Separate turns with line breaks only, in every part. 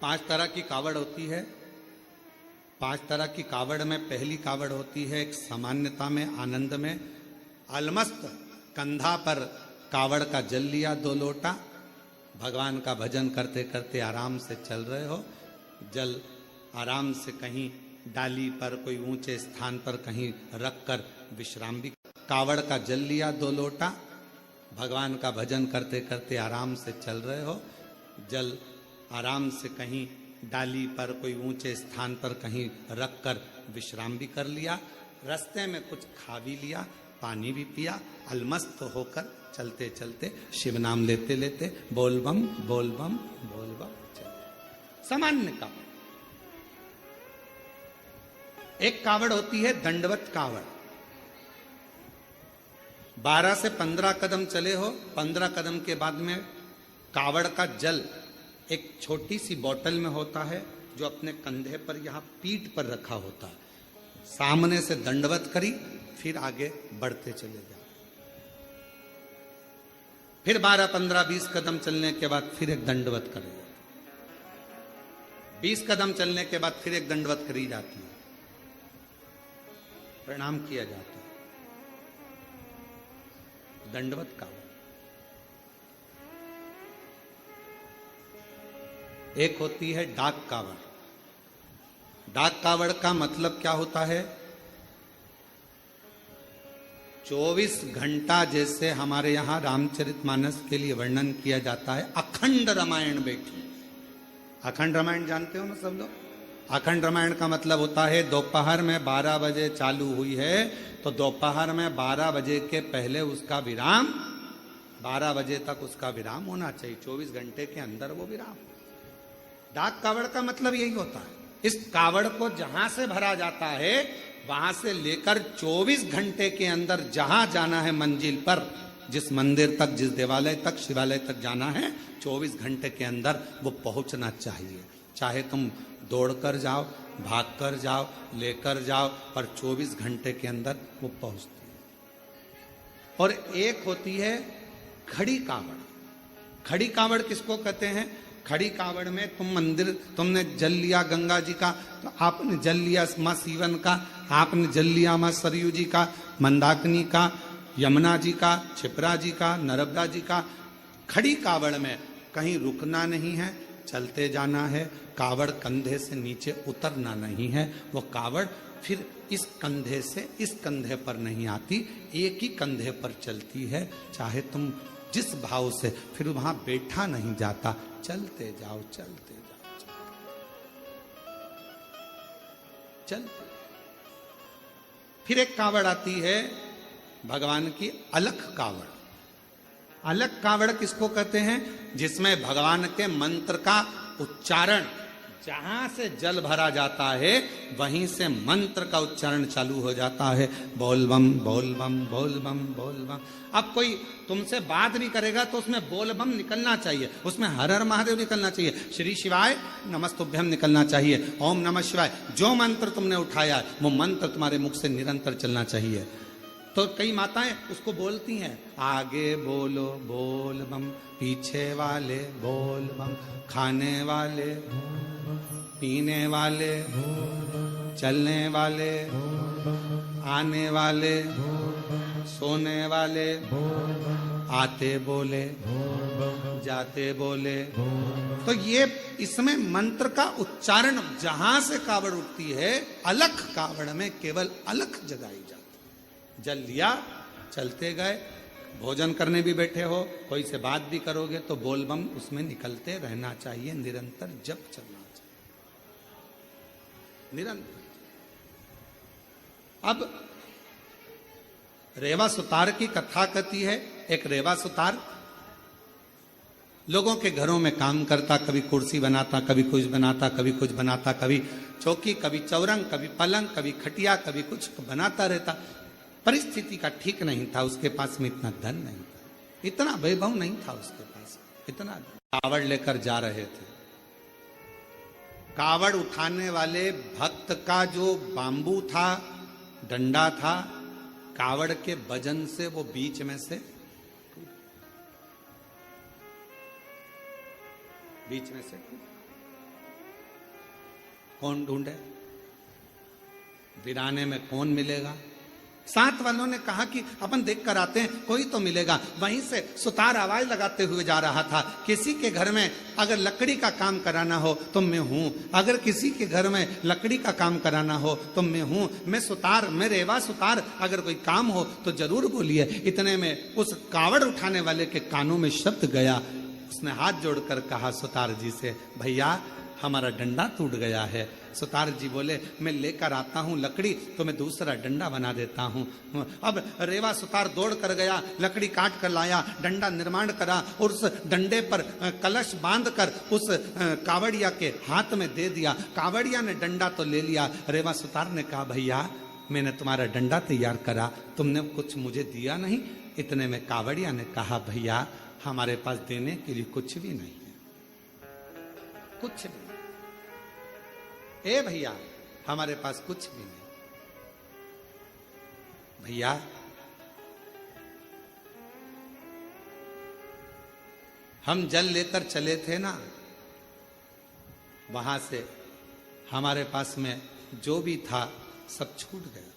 पांच तरह की कावड़ होती है। पांच तरह की कावड़ में पहली कावड़ होती है एक सामान्यता में, आनंद में। अलमस्त कंधा पर कावड़ का जल लिया 2 लोटा, भगवान का भजन करते करते आराम से चल रहे हो, जल आराम से कहीं डाली पर कोई ऊंचे स्थान पर कहीं रख कर विश्राम भी। कावड़ का जल लिया 2 लोटा, भगवान का भजन करते करते आराम से चल रहे हो, जल आराम से कहीं डाली पर कोई ऊंचे स्थान पर कहीं रख कर विश्राम भी कर लिया, रास्ते में कुछ खा भी लिया, पानी भी पिया, अलमस्त होकर चलते चलते शिव नाम लेते लेते बोल बम बोल बम बोल बम चल। सामान्य कावड़। एक कावड़ होती है दंडवत कावड़। 12 से 15 कदम चले हो, 15 कदम के बाद में कावड़ का जल एक छोटी सी बोतल में होता है जो अपने कंधे पर यहां पीठ पर रखा होता है। सामने से दंडवत करी, फिर आगे बढ़ते चले जाओ। फिर 12, 15, 20 कदम चलने के बाद फिर एक दंडवत करेगा। 20 कदम चलने के बाद फिर एक दंडवत करी जाती है, प्रणाम किया जाता है। दंडवत कावड़। एक होती है डाक कावड़। डाक कावड़ का मतलब क्या होता है? 24 घंटा जैसे हमारे यहां रामचरितमानस के लिए वर्णन किया जाता है, अखंड रामायण बैठी। अखंड रामायण जानते हो ना सब लोग? अखंड रामायण का मतलब होता है दोपहर में 12 बजे चालू हुई है तो दोपहर में 12 बजे के पहले उसका विराम, 12 बजे तक उसका विराम होना चाहिए। 24 घंटे के अंदर वो विराम। डाक कावड़ का मतलब यही होता है। इस कावड़ को जहां से भरा जाता है वहां से लेकर 24 घंटे के अंदर जहां जाना है मंजिल पर, जिस मंदिर तक, जिस देवालय तक, शिवालय तक जाना है, 24 घंटे के अंदर वो पहुंचना चाहिए। चाहे तुम दौड़कर जाओ, भागकर जाओ, लेकर जाओ, पर 24 घंटे के अंदर वो पहुंचती है। और एक होती है खड़ी कावड़। खड़ी कावड़ किसको कहते हैं? खड़ी कावड़ में तुम मंदिर, तुमने जल लिया गंगा जी का तो आपने जल लिया मां सीवन का, आपने जल लिया मां सरयू जी का, मंदाकिनी का, यमुना जी का, क्षिप्रा जी का, नर्मदा जी का। खड़ी कावड़ में कहीं रुकना नहीं है, चलते जाना है। कावड़ कंधे से नीचे उतरना नहीं है। वो कावड़ फिर इस कंधे से इस कंधे पर नहीं आती, एक ही कंधे पर चलती है। चाहे तुम जिस भाव से, फिर वहां बैठा नहीं जाता, चलते जाओ चलते जाओ चलते। फिर एक कावड़ आती है भगवान की अलख कावड़। अलख कावड़ किसको कहते हैं? जिसमें भगवान के मंत्र का उच्चारण, जहां से जल भरा जाता है वहीं से मंत्र का उच्चारण चालू हो जाता है। बोल बम बोल बम बोल बम बोल बम। अब कोई तुमसे बात नहीं करेगा तो उसमें बोल बम निकलना चाहिए, उसमें हर हर महादेव निकलना चाहिए, श्री शिवाय नमस्तुभ्यम निकलना चाहिए, ओम नमः शिवाय। जो मंत्र तुमने उठाया वो मंत्र तुम्हारे मुख से निरंतर चलना चाहिए। तो कई माताएं उसको बोलती हैं, आगे बोलो बोल बम, पीछे वाले बोल बम, खाने वाले, पीने वाले, चलने वाले, आने वाले, सोने वाले, आते बोले, जाते बोले। तो ये इसमें मंत्र का उच्चारण जहां से कावड़ उठती है, अलख कावड़ में केवल अलख जगाई जाती। जल लिया, चलते गए, भोजन करने भी बैठे हो, कोई से बात भी करोगे तो बोल बम उसमें निकलते रहना चाहिए, निरंतर जप चलना चाहिए, निरंतर। अब रेवा सुतार की कथा कहती है। एक रेवा सुतार लोगों के घरों में काम करता, कभी कुर्सी बनाता, कभी कुछ बनाता, कभी कुछ बनाता, कभी चौकी, कभी चौरंग, कभी पलंग, कभी खटिया, कभी कुछ बनाता रहता। परिस्थिति का ठीक नहीं था, उसके पास में इतना धन नहीं था, इतना वैभव नहीं था उसके पास, इतना। कावड़ लेकर जा रहे थे। कावड़ उठाने वाले भक्त का जो बांबू था, डंडा था, कावड़ के वजन से वो बीच में से कौन ढूंढे? वीराने में कौन मिलेगा? साथ वालों ने कहा कि अपन देख कर आते हैं, कोई तो मिलेगा। वहीं से सुतार आवाज लगाते हुए जा रहा था, किसी के घर में अगर लकड़ी का काम कराना हो तो मैं हूं, अगर किसी के घर में लकड़ी का काम कराना हो तो मैं हूं, मैं सुतार, मैं रेवा सुतार, अगर कोई काम हो तो जरूर बोलिए। इतने में उस कावड़ उठाने वाले के कानों में शब्द गया। उसने हाथ जोड़कर कहा सुतार जी से, भैया हमारा डंडा टूट गया है। सुतार जी बोले, मैं लेकर आता हूं लकड़ी तो मैं दूसरा डंडा बना देता हूं। अब रेवा सुतार दौड़ कर गया, लकड़ी काट कर लाया, डंडा निर्माण करा और उस डंडे पर कलश बांध कर उस कावड़िया के हाथ में दे दिया। कावड़िया ने डंडा तो ले लिया। रेवा सुतार ने कहा, भैया मैंने तुम्हारा डंडा तैयार करा, तुमने कुछ मुझे दिया नहीं। इतने में कावड़िया ने कहा, भैया हमारे पास देने के लिए कुछ भी नहीं है, कुछ भी। ए भैया हमारे पास कुछ भी नहीं। भैया हम जल लेकर चले थे ना, वहां से हमारे पास में जो भी था सब छूट गया,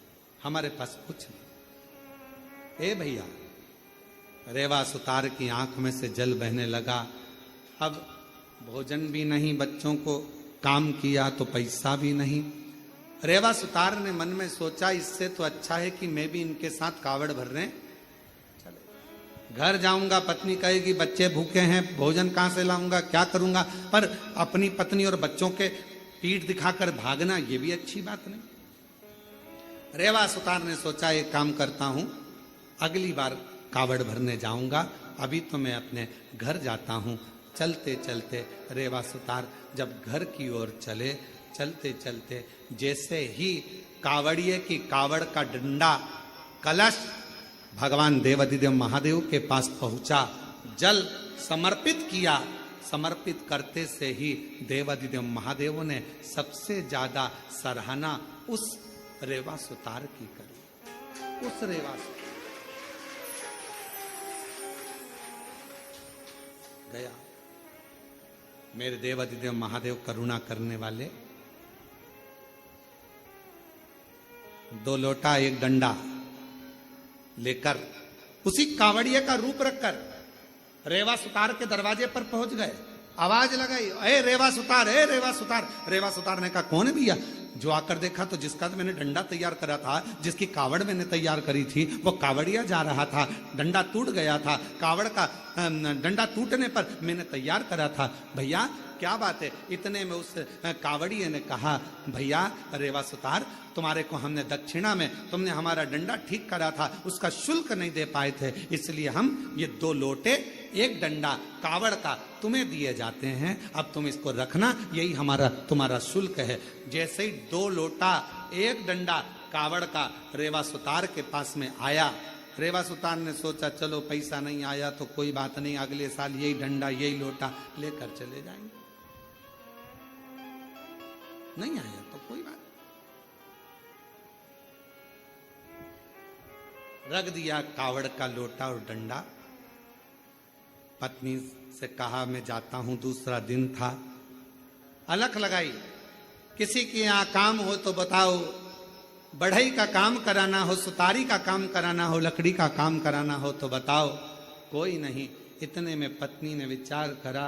हमारे पास कुछ नहीं। ए भैया, रेवा सुतार की आंख में से जल बहने लगा। अब भोजन भी नहीं, बच्चों को काम किया तो पैसा भी नहीं। रेवा सुतार ने मन में सोचा, इससे तो अच्छा है कि मैं भी इनके साथ कावड़ भरने चले। घर जाऊंगा, पत्नी कहेगी बच्चे भूखे हैं, भोजन कहां से लाऊंगा, क्या करूंगा। पर अपनी पत्नी और बच्चों के पीठ दिखाकर भागना, ये भी अच्छी बात नहीं। रेवा सुतार ने सोचा, एक काम करता हूं, अगली बार कावड़ भरने जाऊंगा, अभी तो मैं अपने घर जाता हूं। चलते चलते रेवा सुतार जब घर की ओर चले, चलते चलते जैसे ही कावड़िए की कावड़ का डंडा कलश भगवान देवाधिदेव महादेव के पास पहुंचा, जल समर्पित किया। समर्पित करते से ही देवाधिदेव महादेव ने सबसे ज्यादा सराहना उस रेवा सुतार की करी। उस रेवा गया, मेरे देवाधिदेव महादेव करुणा करने वाले। 2 लोटा 1 डंडा लेकर उसी कावड़िए का रूप रखकर रेवा सुतार के दरवाजे पर पहुंच गए। आवाज लगाई, ए रेवा सुतार, ए रेवा सुतार। रेवा सुतार ने कहा, कौन है भैया? जो आकर देखा तो जिसका तो मैंने डंडा तैयार करा था, जिसकी कावड़ मैंने तैयार करी थी, वो कावड़िया जा रहा था, डंडा टूट गया था। कावड़ का डंडा टूटने पर मैंने तैयार करा था। भैया क्या बात है? इतने में उस कावड़िए ने कहा, भैया रेवा सुतार, तुम्हारे को हमने दक्षिणा में, तुमने हमारा डंडा ठीक करा था, उसका शुल्क नहीं दे पाए थे, इसलिए हम ये 2 लोटे 1 डंडा कावड़ का तुम्हें दिए जाते हैं। अब तुम इसको रखना, यही हमारा तुम्हारा शुल्क है। जैसे ही 2 लोटा 1 डंडा कावड़ का रेवा सुतार के पास में आया, रेवा सुतार ने सोचा चलो पैसा नहीं आया तो कोई बात नहीं, अगले साल यही डंडा यही लोटा लेकर चले जाएंगे। नहीं आया तो कोई बात, रख दिया कावड़ का लोटा और डंडा। पत्नी से कहा, मैं जाता हूं, दूसरा दिन था। अलख लगाई, किसी के यहां काम हो तो बताओ, बढ़ई का काम कराना हो, सुतारी का काम कराना हो, लकड़ी का काम कराना हो तो बताओ। कोई नहीं। इतने में पत्नी ने विचार करा,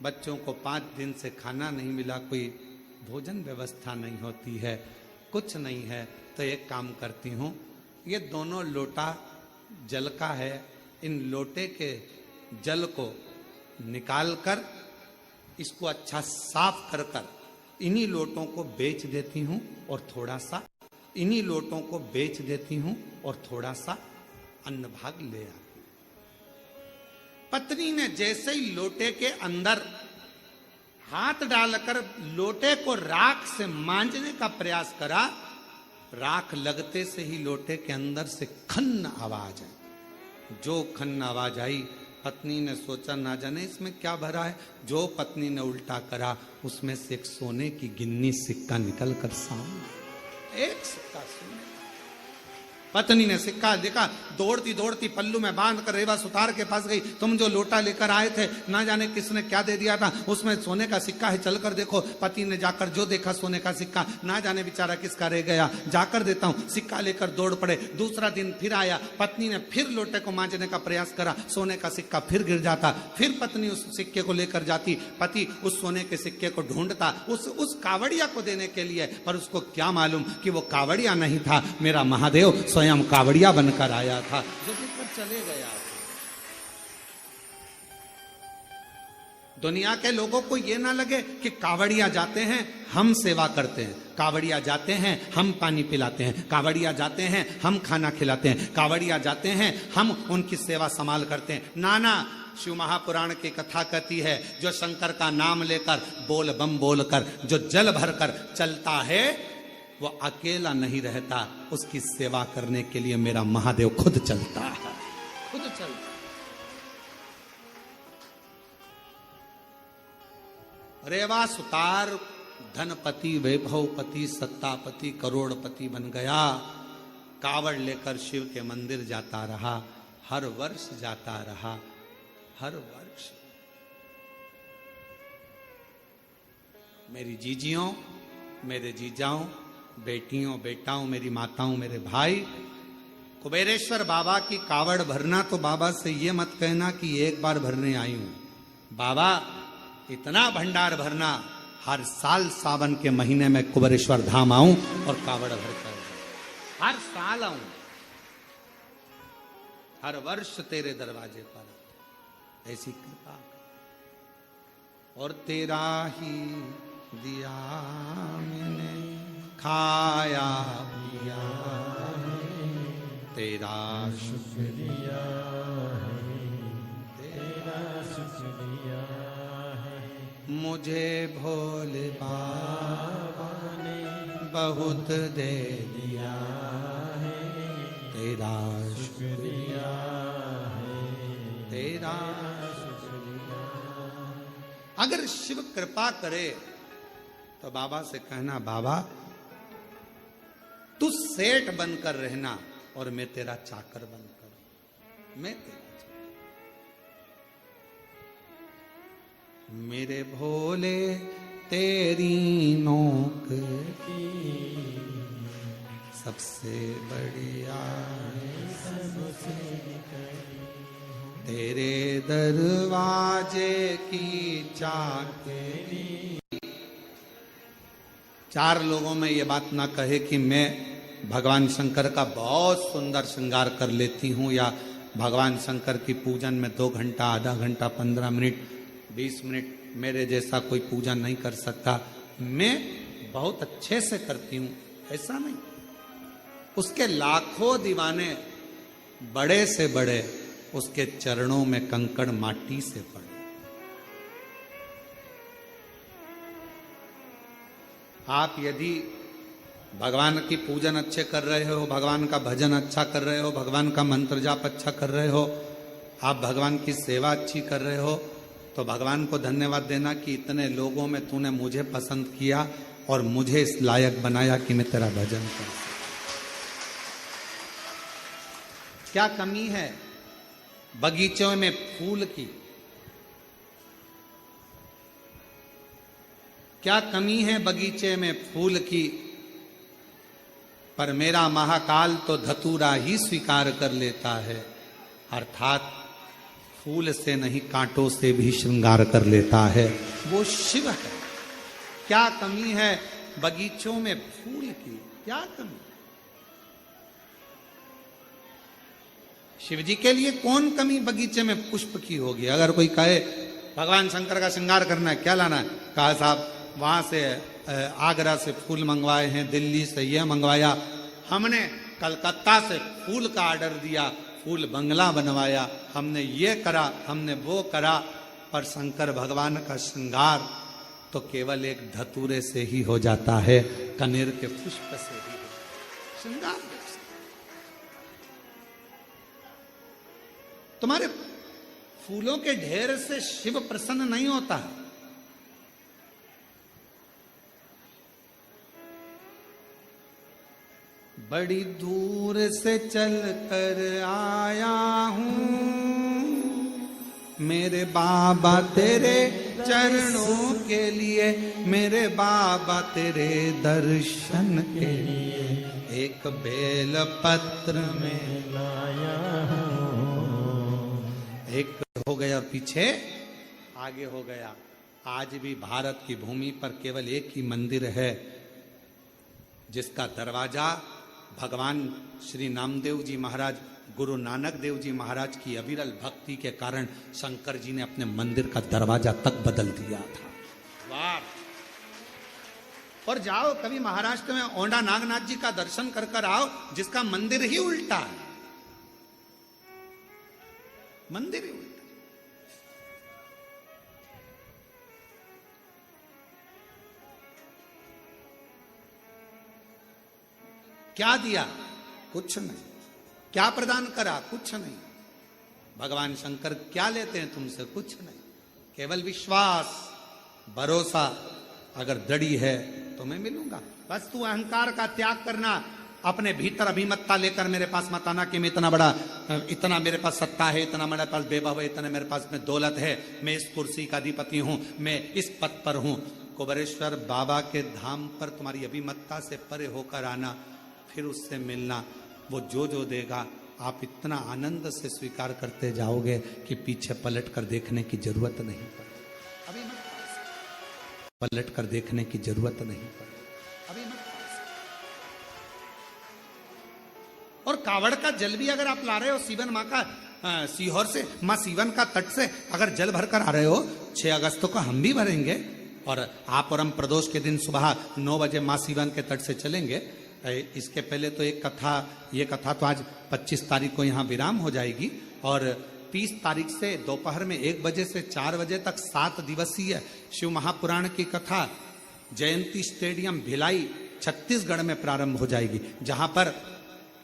बच्चों को 5 दिन से खाना नहीं मिला, कोई भोजन व्यवस्था नहीं होती है, कुछ नहीं है, तो एक काम करती हूँ, ये दोनों लोटा जल का है, इन लोटे के जल को निकाल कर इसको अच्छा साफ कर कर इन्हीं लोटों को बेच देती हूँ और थोड़ा सा इन्हीं लोटों को बेच देती हूँ और थोड़ा सा अन्न भाग ले आती। पत्नी ने जैसे ही लोटे के अंदर हाथ डालकर लोटे को राख से मांजने का प्रयास करा, राख लगते से ही लोटे के अंदर से खन्न आवाज आई। जो खन्न आवाज आई, पत्नी ने सोचा ना जाने इसमें क्या भरा है। जो पत्नी ने उल्टा करा, उसमें से एक सोने की गिन्नी सिक्का निकल कर सामने, एक सिक्का सोने। पत्नी ने सिक्का देखा, दौड़ती दौड़ती पल्लू में बांध कर रेवा सुतार के पास गई। तुम जो लोटा लेकर आए थे, ना जाने किसने क्या दे दिया था, उसमें सोने का सिक्का है, चलकर देखो। पति ने जाकर जो देखा सोने का सिक्का, ना जाने बेचारा किसका रह गया, जाकर देता हूं। सिक्का लेकर दौड़ पड़े। दूसरा दिन फिर आया, पत्नी ने फिर लोटे को मांजने का प्रयास करा, सोने का सिक्का फिर गिर जाता। फिर पत्नी उस सिक्के को लेकर जाती, पति उस सोने के सिक्के को ढूंढता उस कावड़िया को देने के लिए, पर उसको क्या मालूम कि वो कावड़िया नहीं था, मेरा महादेव स्वयं कावड़िया बनकर आया था, जो लेकर चले गया। दुनिया के लोगों को ये ना लगे कि कावड़िया जाते हैं हम सेवा करते हैं, कावड़िया जाते हैं हम पानी पिलाते हैं, कावड़िया जाते हैं हम खाना खिलाते हैं, कावड़िया जाते हैं हम उनकी सेवा संभाल करते हैं। नाना, शिव महापुराण की कथा कहती है, जो शंकर का नाम लेकर बोल बम बोलकर जो जल भरकर चलता है, वो अकेला नहीं रहता, उसकी सेवा करने के लिए मेरा महादेव खुद चलता है, खुद चलता। रेवा सुतार धनपति, वैभवपति, सत्तापति, करोड़पति बन गया। कावड़ लेकर शिव के मंदिर जाता रहा, हर वर्ष जाता रहा, हर वर्ष। मेरी जीजियों, मेरे जीजाओं, बेटियों, बेटाओं, मेरी माताओं, मेरे भाई, कुबेरेश्वर बाबा की कावड़ भरना तो बाबा से ये मत कहना कि एक बार भरने आई हूं। बाबा इतना भंडार भरना, हर साल सावन के महीने में कुबेरेश्वर धाम आऊं और कावड़ भरकर, हर साल आऊं, हर वर्ष तेरे दरवाजे पर, ऐसी कृपा। और तेरा ही दिया मैंने खाया पिया, तेरा शुक्रिया है, तेरा शुक्रिया है। मुझे भोले बाबा ने बहुत दे दिया है, तेरा शुक्रिया है, तेरा शुक्रिया। अगर शिव कृपा करे तो बाबा से कहना, बाबा तू सेठ बनकर रहना और मैं तेरा चाकर बनकर, मैं तेरा चाकर। मेरे भोले तेरी नौकरी सबसे बढ़िया है, सबसे तेरे दरवाजे की चाकरी। चार लोगों में ये बात ना कहे कि मैं भगवान शंकर का बहुत सुंदर श्रृंगार कर लेती हूँ, या भगवान शंकर की पूजन में 2 घंटा, आधा घंटा, 15 मिनट, 20 मिनट मेरे जैसा कोई पूजन नहीं कर सकता, मैं बहुत अच्छे से करती हूँ, ऐसा नहीं। उसके लाखों दीवाने, बड़े से बड़े, उसके चरणों में कंकड़ माटी से पड़े। आप यदि भगवान की पूजन अच्छे कर रहे हो, भगवान का भजन अच्छा कर रहे हो, भगवान का मंत्र जाप अच्छा कर रहे हो, आप भगवान की सेवा अच्छी कर रहे हो, तो भगवान को धन्यवाद देना कि इतने लोगों में तूने मुझे पसंद किया और मुझे इस लायक बनाया कि मैं तेरा भजन कर सकूं। क्या कमी है बगीचों में फूल की? क्या कमी है बगीचे में फूल की? पर मेरा महाकाल तो धतूरा ही स्वीकार कर लेता है, अर्थात फूल से नहीं कांटों से भी श्रृंगार कर लेता है, वो शिव है। क्या कमी है बगीचों में फूल की? क्या कमी? शिव जी के लिए कौन कमी बगीचे में पुष्प की होगी? अगर कोई कहे भगवान शंकर का श्रृंगार करना है, क्या लाना है? कहा साहब वहां से आगरा से फूल मंगवाए हैं, दिल्ली से यह मंगवाया, हमने कलकत्ता से फूल का ऑर्डर दिया, फूल बंगला बनवाया, हमने ये करा, हमने वो करा। पर शंकर भगवान का श्रृंगार तो केवल एक धतूरे से ही हो जाता है, कनेर के पुष्प से ही श्रृंगार। तुम्हारे फूलों के ढेर से शिव प्रसन्न नहीं होता। बड़ी दूर से चल कर आया हूँ, मेरे बाबा तेरे चरणों के लिए, मेरे बाबा तेरे दर्शन के लिए एक बेल पत्र में लाया हूँ। एक हो गया और पीछे आगे हो गया। आज भी भारत की भूमि पर केवल एक ही मंदिर है जिसका दरवाजा भगवान श्री नामदेव जी महाराज, गुरु नानक देव जी महाराज की अविरल भक्ति के कारण शंकर जी ने अपने मंदिर का दरवाजा तक बदल दिया था। वाह! और जाओ कभी महाराष्ट्र में औंडा नागनाथ जी का दर्शन कर कर आओ, जिसका मंदिर ही उल्टा है, मंदिर ही उल्टा। क्या दिया? कुछ नहीं। क्या प्रदान करा? कुछ नहीं। भगवान शंकर क्या लेते हैं तुमसे? कुछ नहीं। केवल विश्वास, भरोसा। अगर दड़ी है तो मैं मिलूंगा। बस तू अहंकार का त्याग करना, अपने भीतर अभिमतता लेकर मेरे पास मत आना कि मैं इतना मेरे पास सत्ता है, इतना मेरे पास वैभव है, इतना मेरे पास में दौलत है, मैं इस कुर्सी का अधिपति हूं, मैं इस पद पर हूं। कुबेरेश्वर बाबा के धाम पर तुम्हारी अभिमतता से परे होकर आना, फिर उससे मिलना। वो जो देगा आप इतना आनंद से स्वीकार करते जाओगे कि पीछे पलट कर देखने की जरूरत नहीं पड़े। अभी मत पलट कर देखने की जरूरत नहीं पड़े। अभी मत। और कावड़ का जल भी अगर आप ला रहे हो सीवन माँ का, सीहोर से, माँ सीवन का तट से अगर जल भर कर आ रहे हो, 6 अगस्त को हम भी भरेंगे। और आप और हम प्रदोष के दिन सुबह 9 बजे माँ सीवन के तट से चलेंगे। इसके पहले तो ये कथा तो आज 25 तारीख को यहाँ विराम हो जाएगी, और 30 तारीख से दोपहर में 1 बजे से 4 बजे तक 7 दिवसीय शिव महापुराण की कथा जयंती स्टेडियम भिलाई छत्तीसगढ़ में प्रारंभ हो जाएगी, जहां पर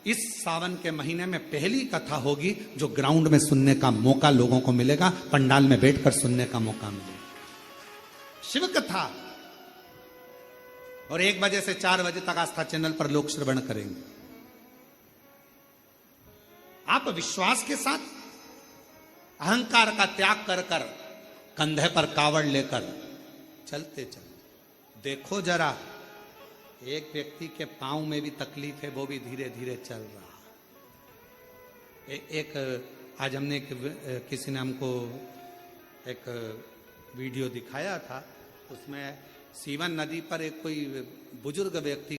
इस सावन के महीने में पहली कथा होगी जो ग्राउंड में सुनने का मौका लोगों को मिलेगा, पंडाल में बैठकर सुनने का मौका मिलेगा। शिव कथा। और 1 बजे से 4 बजे तक आस्था चैनल पर लोग श्रवण करेंगे। आप विश्वास के साथ अहंकार का त्याग कर कर कंधे पर कावड़ लेकर चलते देखो जरा, एक व्यक्ति के पांव में भी तकलीफ है, वो भी धीरे धीरे चल रहा। एक आज हमने किसी ने हमको एक वीडियो दिखाया था, उसमें सीवन नदी पर एक कोई बुजुर्ग व्यक्ति